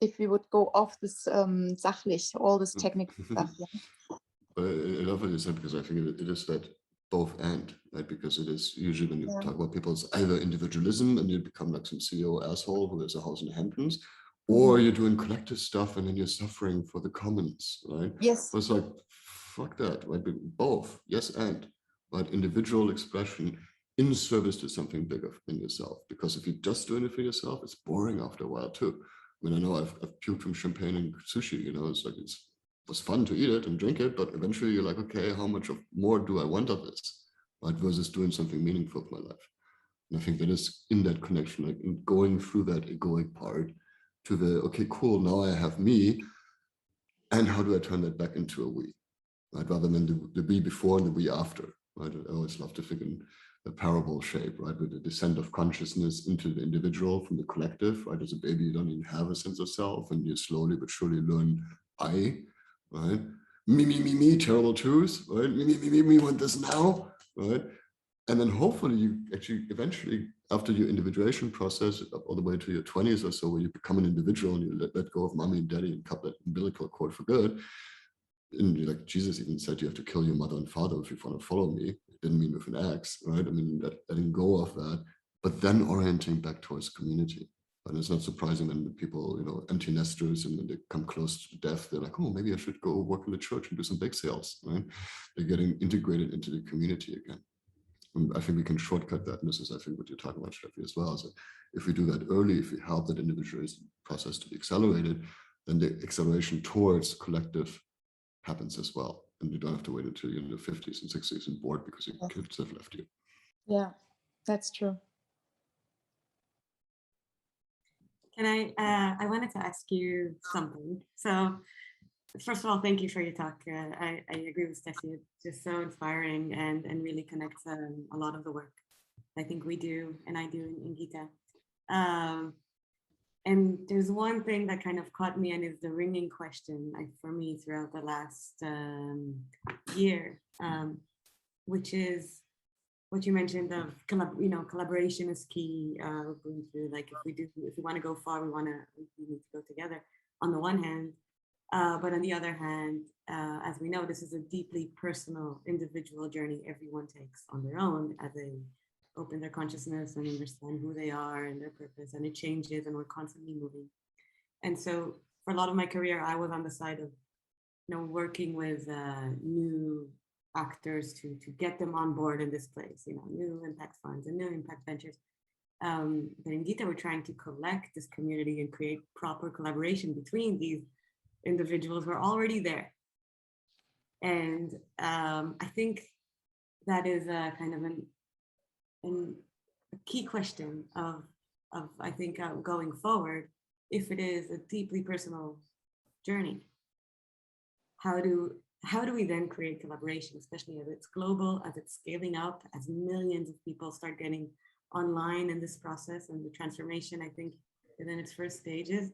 if we would go off this sachlich, all this technical stuff, yeah. But I love what you said, because I think it is that both and, right? Because it is usually when you talk about people, it's either individualism and you become like some CEO asshole who has a house in the Hamptons, or you're doing collective stuff and then you're suffering for the commons, right? Yes. So it's like, fuck that, right? Both, yes and, but individual expression in service to something bigger than yourself. Because if you're just doing it for yourself, it's boring after a while too. I mean, I know I've puked from champagne and sushi, you know, it's like, it was fun to eat it and drink it, but eventually you're like, okay, how much more do I want of this, right? Versus doing something meaningful with my life. And I think that is in that connection, like in going through that egoic part to the, okay, cool, now I have me, and how do I turn that back into a we, right? Rather than the we before and the we after, right? I always love to think in the parable shape, right? With the descent of consciousness into the individual from the collective, right? As a baby, you don't even have a sense of self, and you slowly but surely learn I, right? Me, terrible twos, right? Me, want this now, right? And then hopefully you actually eventually, after your individuation process, all the way to your 20s or so, where you become an individual and you let go of mommy and daddy and cut that umbilical cord for good. And like Jesus even said, you have to kill your mother and father if you want to follow me. It didn't mean with an axe, right? I mean, letting go of that, but then orienting back towards community. And it's not surprising when people, you know, empty nesters, and when they come close to death, they're like, oh, maybe I should go work in the church and do some bake sales, right? They're getting integrated into the community again. And I think we can shortcut that. And this is, I think, what you're talking about, Steffi, as well. So if we do that early, if we help that individualization process to be accelerated, then the acceleration towards collective happens as well. And you don't have to wait until you're in the 50s and 60s and bored because your kids have left you. Yeah, that's true. can I wanted to ask you something. So first of all, thank you for your talk. I agree with Steffi. It's just so inspiring and really connects a lot of the work I think we do and I do in Gita. And there's one thing that kind of caught me and is the ringing question for me throughout the last year, which is what you mentioned of collaboration is key. Going through, like, if we want to go far, we need to go together on the one hand, but on the other hand, as we know, this is a deeply personal, individual journey everyone takes on their own as they open their consciousness and understand who they are and their purpose, and it changes, and we're constantly moving. And so for a lot of my career, I was on the side of working with new actors to get them on board in this place, new impact funds and new impact ventures. But in Gita, we're trying to collect this community and create proper collaboration between these individuals who are already there. And I think that is a kind of a key question of I think going forward, if it is a deeply personal journey, how do we then create collaboration, especially as it's global, as it's scaling up, as millions of people start getting online in this process, and the transformation, I think, is in its first stages.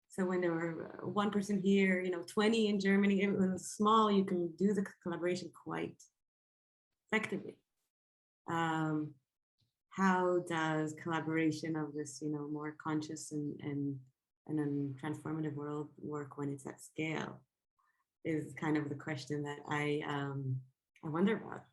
So when there were one person here, 20 in Germany, it was small, you can do the collaboration quite effectively. How does collaboration of this, more conscious and transformative world work when it's at scale? Is kind of the question that I wonder about.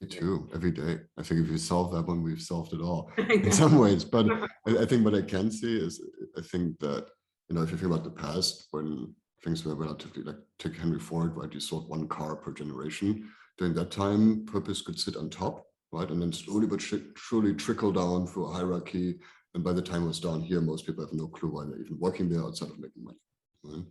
Me too, every day. I think if we solve that one, we've solved it all in some ways. But I think what I can see is, I think that, if you think about the past, when things were relatively, like, take Henry Ford, right? You sold one car per generation. During that time, purpose could sit on top, right? And then slowly but surely trickle down through a hierarchy. And by the time it was down here, most people have no clue why they're even working there outside of making money, right?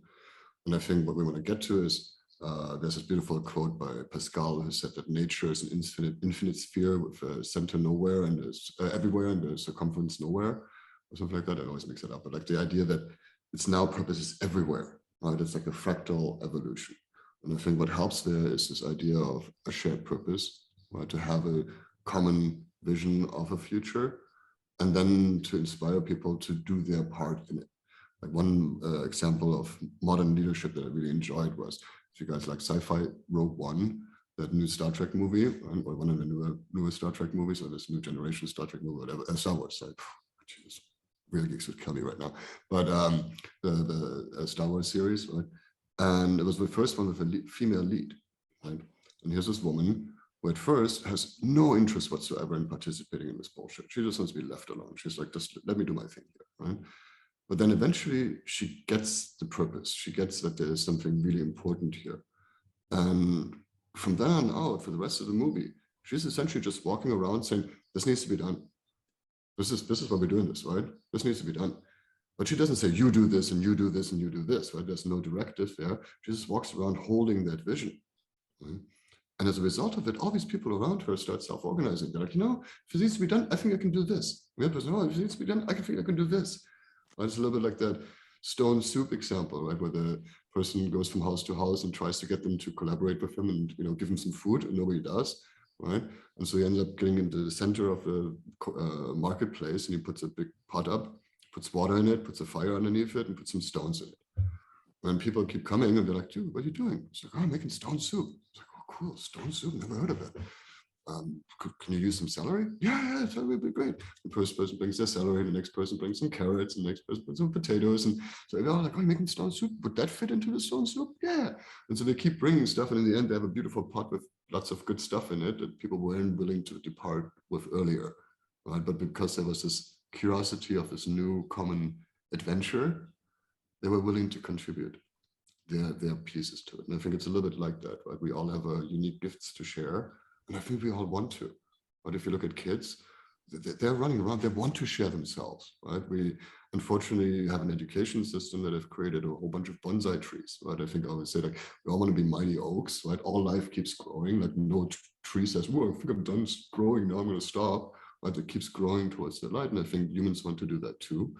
And I think what we want to get to is, there's this beautiful quote by Pascal who said that nature is an infinite sphere with a center nowhere and there's everywhere and a circumference nowhere, or something like that. I always mix it up, but like the idea that it's now purpose is everywhere, right? It's like a fractal evolution. And I think what helps there is this idea of a shared purpose, right? To have a common vision of a future, and then to inspire people to do their part in it. Like one example of modern leadership that I really enjoyed was, if you guys like sci-fi, Rogue One, that new Star Trek movie, or one of the newer Star Trek movies, or this new generation Star Trek movie, whatever, Star Wars, Jesus, real geeks would kill me right now. But the Star Wars series, right? And it was the first one with a female lead, right? And here's this woman who at first has no interest whatsoever in participating in this bullshit. She just wants to be left alone. She's like, just let me do my thing here, right? But then eventually she gets the purpose. She gets that there is something really important here. And from then on out, for the rest of the movie, she's essentially just walking around saying, this needs to be done. This is why we're doing this, right? This needs to be done. But she doesn't say, you do this and you do this and you do this, right? There's no directive there. She just walks around holding that vision, right? And as a result of it, all these people around her start self-organizing. They're like, if it needs to be done, I think I can do this. The other person, if it needs to be done, I think I can do this. It's a little bit like that stone soup example, right? Where the person goes from house to house and tries to get them to collaborate with him and, give him some food, and nobody does, right? And so he ends up getting into the center of the marketplace, and he puts a big pot up, puts water in it, puts a fire underneath it, and puts some stones in it. When people keep coming and they're like, dude, what are you doing? It's like, oh, I'm making stone soup. It's like, oh, cool, stone soup, never heard of it. Can you use some celery? Yeah, that would be great. The first person brings their celery, the next person brings some carrots, and the next person brings some potatoes. And so they're like, oh, you're making stone soup? Would that fit into the stone soup? Yeah. And so they keep bringing stuff, and in the end, they have a beautiful pot with lots of good stuff in it that people weren't willing to depart with earlier, right? But because there was this curiosity of this new common adventure, they were willing to contribute their pieces to it. And I think it's a little bit like that, right? We all have unique gifts to share. And I think we all want to. But if you look at kids, they're running around, they want to share themselves, right? We unfortunately have an education system that have created a whole bunch of bonsai trees, right? I think I always say, like, we all want to be mighty oaks, right? All life keeps growing, like no tree says, well, I think I'm done growing, now I'm going to stop, right? It keeps growing towards the light. And I think humans want to do that too.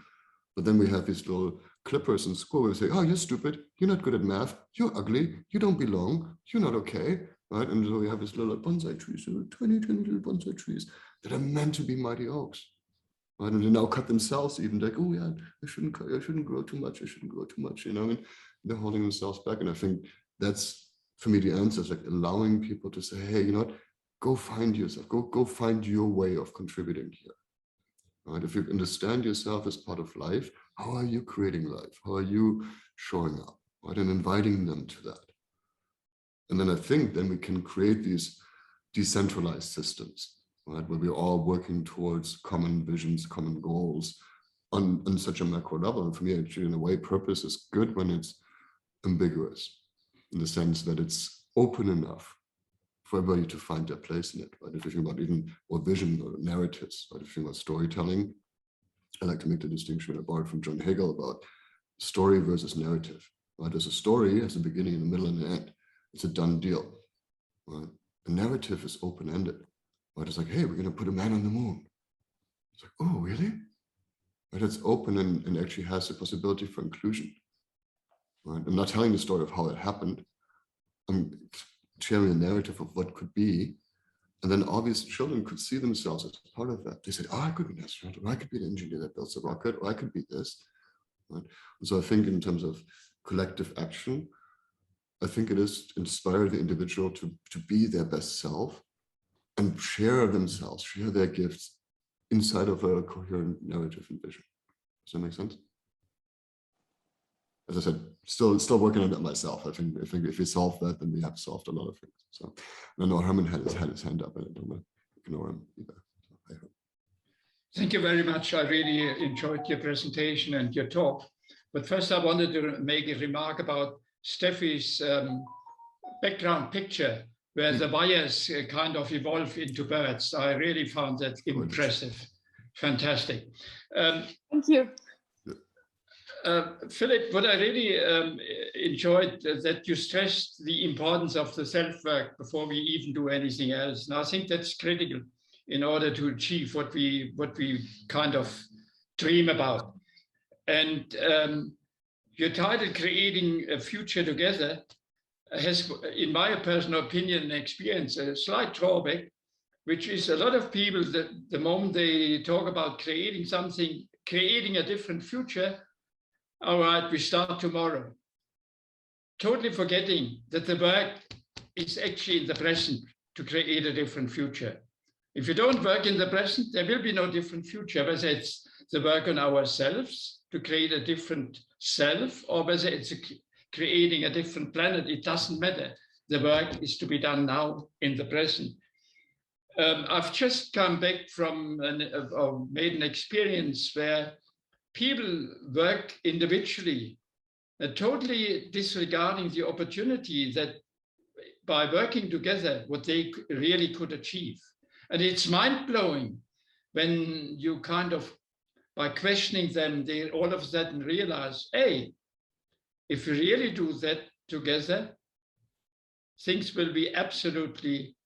But then we have these little clippers in school where we say, oh, you're stupid, you're not good at math, you're ugly, you don't belong, you're not okay. Right? And so we have these little bonsai trees, 20 little bonsai trees that are meant to be mighty oaks. right? And they now cut themselves even like, oh yeah, I shouldn't grow too much. I shouldn't grow too much, you know, and they're holding themselves back. And I think that's, for me, the answer is like allowing people to say, hey, you know what, go find yourself, go find your way of contributing here. Right? If you understand yourself as part of life, how are you creating life? How are you showing up? Right? And inviting them to that. And then I think then we can create these decentralized systems, right? Where we're all working towards common visions, common goals on such a macro level. And for me, actually, in a way, purpose is good when it's ambiguous, in the sense that it's open enough for everybody to find their place in it. Right? If you think about even or vision or narratives, right? If you think about storytelling, I like to make the distinction I borrowed from John Hegel about story versus narrative. Right? There's a story, has a beginning, and a middle, and an end. It's a done deal. Right? A narrative is open-ended. Right? It's like, hey, we're going to put a man on the moon. It's like, oh, really? Right? It's open and actually has the possibility for inclusion. Right? I'm not telling the story of how it happened. I'm sharing a narrative of what could be. And then obviously children could see themselves as part of that. They said, oh, I could be an astronaut, or I could be an engineer that builds a rocket, or I could be this. Right? And so I think in terms of collective action, I think it is to inspire the individual to be their best self and share themselves, share their gifts inside of a coherent narrative and vision. Does that make sense? As I said, still working on that myself. I think if we solve that, then we have solved a lot of things. So I know Herman had his hand up, and I don't want to ignore him either. So I hope. Thank you very much. I really enjoyed your presentation and your talk. But first, I wanted to make a remark about Steffi's background picture, where the wires kind of evolve into birds. I really found that impressive. Fantastic. Thank you. Philip, what I really enjoyed that you stressed the importance of the self-work before we even do anything else. And I think that's critical in order to achieve what we kind of dream about. And your title, Creating a Future Together, has, in my personal opinion and experience, a slight drawback, which is a lot of people that the moment they talk about creating something, creating a different future, all right, we start tomorrow. Totally forgetting that the work is actually in the present to create a different future. If you don't work in the present, there will be no different future, whether it's the work on ourselves to create a different self, or whether it's creating a different planet, it doesn't matter. The work is to be done now in the present. I've just come back from made an experience where people work individually, totally disregarding the opportunity that by working together, what they really could achieve. And it's mind-blowing when you kind of, by questioning them, they all of a sudden realize, hey, if we really do that together, things will be absolutely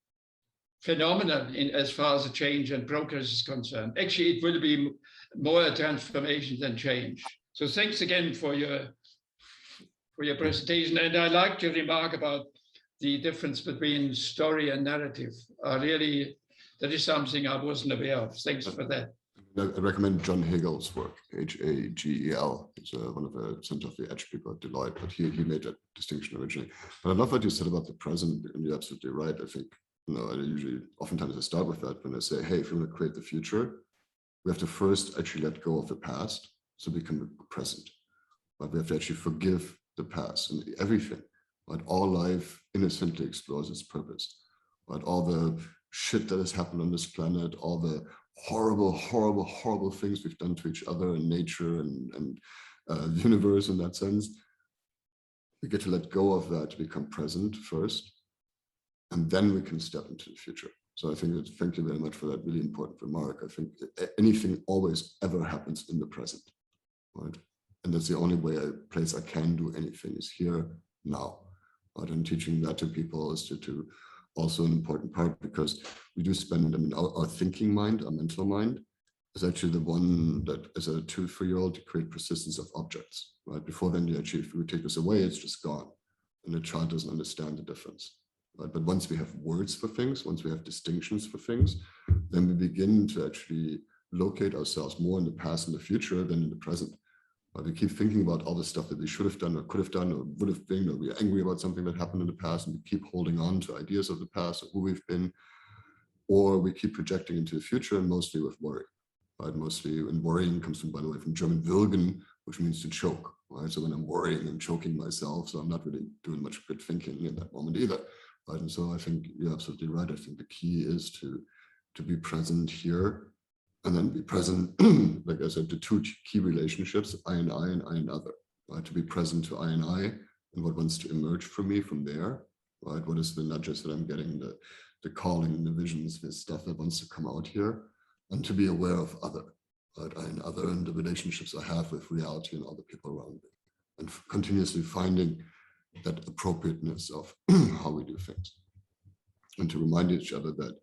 phenomenal as far as the change and progress is concerned. Actually, it will be more a transformation than change. So thanks again for your presentation. And I liked your remark about the difference between story and narrative. That is something I wasn't aware of. Thanks for that. I recommend John Hegel's work, Hagel. He's one of the center of the edge people at Deloitte, but he made that distinction originally. But I love what you said about the present, and you're absolutely right. I think, oftentimes I start with that when I say, hey, if we want to create the future, we have to first actually let go of the past so we can be present. But we have to actually forgive the past and everything. Right? All life innocently explores its purpose. Right? All the shit that has happened on this planet, all the horrible, horrible, horrible things we've done to each other and nature and the universe in that sense. We get to let go of that to become present first, and then we can step into the future. So I think that, thank you very much for that really important remark. I think anything always ever happens in the present, right? And that's the only place I can do anything is here now. Right? And teaching that to people is to also an important part, because we do spend, our thinking mind, our mental mind, is actually the one that, as a 2-3-year-old, to create persistence of objects. Right? Before then, if we take this away, it's just gone, and the child doesn't understand the difference. Right? But once we have words for things, once we have distinctions for things, then we begin to actually locate ourselves more in the past and the future than in the present. But we keep thinking about all the stuff that we should have done or could have done or would have been, or we're angry about something that happened in the past, and we keep holding on to ideas of the past or who we've been, or we keep projecting into the future, and mostly with worry. Right? Mostly, and worrying comes from, by the way, from German würgen, which means to choke. Right? So when I'm worrying, I'm choking myself. So I'm not really doing much good thinking in that moment either. Right? And so I think you're absolutely right. I think the key is to be present here, and then be present, like I said, to two key relationships, I and other. Right? To be present to I and what wants to emerge from me from there. Right? What is the nudges that I'm getting, the calling, the visions, the stuff that wants to come out here, and to be aware of other, right? I and other, and the relationships I have with reality and other people around me, and continuously finding that appropriateness of how we do things, and to remind each other that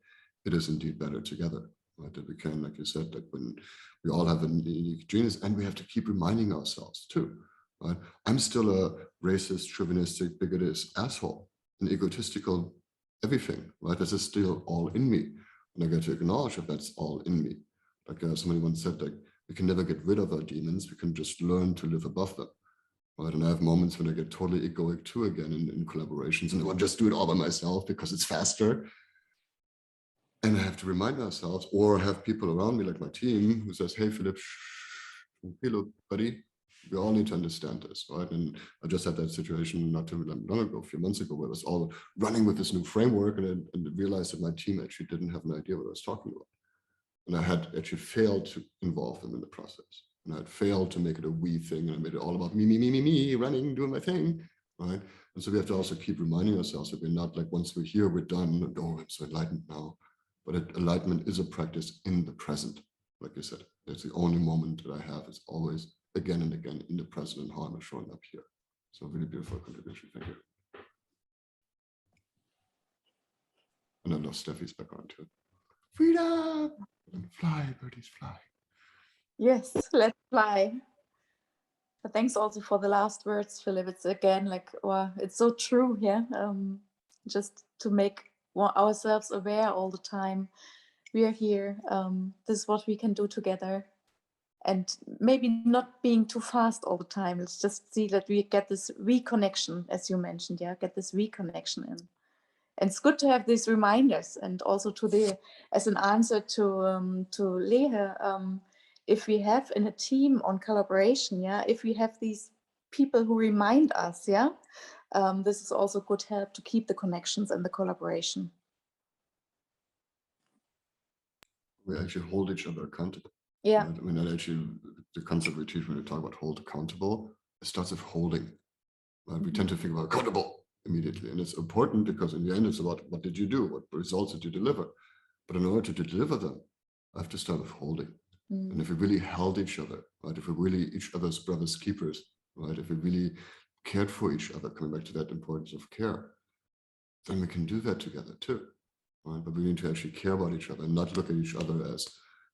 it is indeed better together. Right, that we can, like you said, that when we all have a unique genius, and we have to keep reminding ourselves too, right? I'm still a racist, chauvinistic, bigoted asshole, an egotistical everything, right? This is still all in me. And I get to acknowledge that that's all in me. Like somebody once said, like, we can never get rid of our demons, we can just learn to live above them. Right? And I have moments when I get totally egoic too again in collaborations, and I want to just do it all by myself because it's faster. And I have to remind myself, or have people around me, like my team, who says, hey, Philip, hey, look, buddy, we all need to understand this, right? And I just had that situation not too long ago, a few months ago, where I was all running with this new framework, and I realized that my team actually didn't have an idea what I was talking about. And I had actually failed to involve them in the process. And I had failed to make it a we thing, and I made it all about me, running, doing my thing, right? And so we have to also keep reminding ourselves that we're not like, once we're here, we're done, oh, I'm so enlightened now. But enlightenment is a practice in the present. Like you said, that's the only moment that I have. It's always again and again in the present, and how I'm showing up here. So really beautiful contribution. Thank you. And I love Steffi's background too. Freedom! Fly, birdies, fly. Yes, let's fly. But thanks also for the last words, Philip. It's again like, wow, it's so true. Yeah. Just to make ourselves aware all the time. We are here. This is what we can do together. And maybe not being too fast all the time. Let's just see that we get this reconnection, as you mentioned. Yeah, get this reconnection in. And it's good to have these reminders, and also as an answer to Lehe, if we have in a team on collaboration, yeah, if we have these people who remind us, yeah, this is also good help to keep the connections and the collaboration. We actually hold each other accountable. Yeah. Right? I mean, that actually, the concept we teach when we talk about hold accountable, it starts with holding. Right? We tend to think about accountable immediately, and it's important because in the end, it's about what did you do, what results did you deliver. But in order to deliver them, I have to start with holding. And if we really held each other, right? If we're really each other's brothers keepers, right? If we really cared for each other, coming back to that importance of care, then we can do that together too. Right? But we need to actually care about each other and not look at each other as,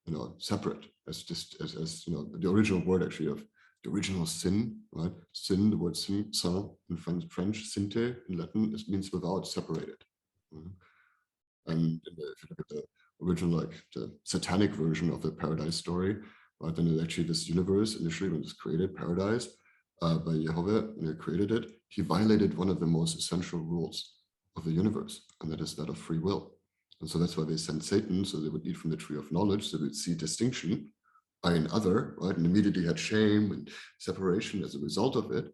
you know, separate, as just as you know, the original word actually of the original sin, right? Sin, the word sin, in French, sinte in Latin, it means without, separated. Right? And if you look at the original, like the satanic version of the paradise story, right, then actually this universe initially, when it was created, paradise, by Jehovah, when he created it, he violated one of the most essential rules of the universe, and that is that of free will. And so that's why they sent Satan, so they would eat from the tree of knowledge, so they would see distinction, I and other, right, and immediately had shame and separation as a result of it.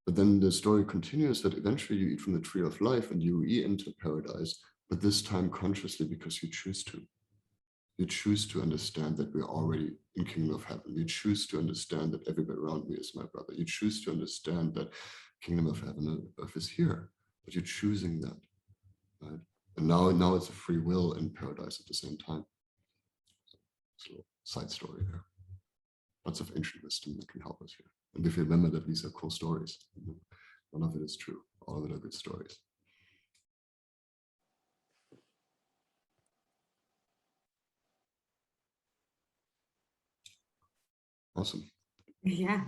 But then the story continues that eventually you eat from the tree of life and you enter paradise, but this time consciously, because you choose to. You choose to understand that we're already in kingdom of heaven. You choose to understand that everybody around me is my brother. You choose to understand that kingdom of heaven and earth is here, but you're choosing that, right? And now it's a free will in paradise at the same time. So it's a little side story there. Lots of ancient wisdom that can help us here. And if you remember that these are cool stories, none of it is true. All of it are good stories. Awesome. Yeah.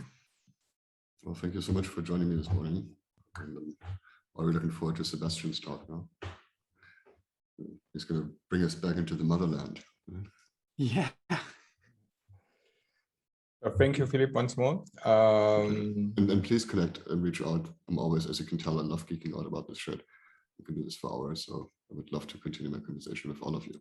Well, thank you so much for joining me this morning. And are we looking forward to Sebastian's talk now? He's going to bring us back into the motherland. Yeah. Thank you, Philip, once more. And please connect and reach out. I'm always, as you can tell, I love geeking out about this shit. We can do this for hours, so I would love to continue my conversation with all of you.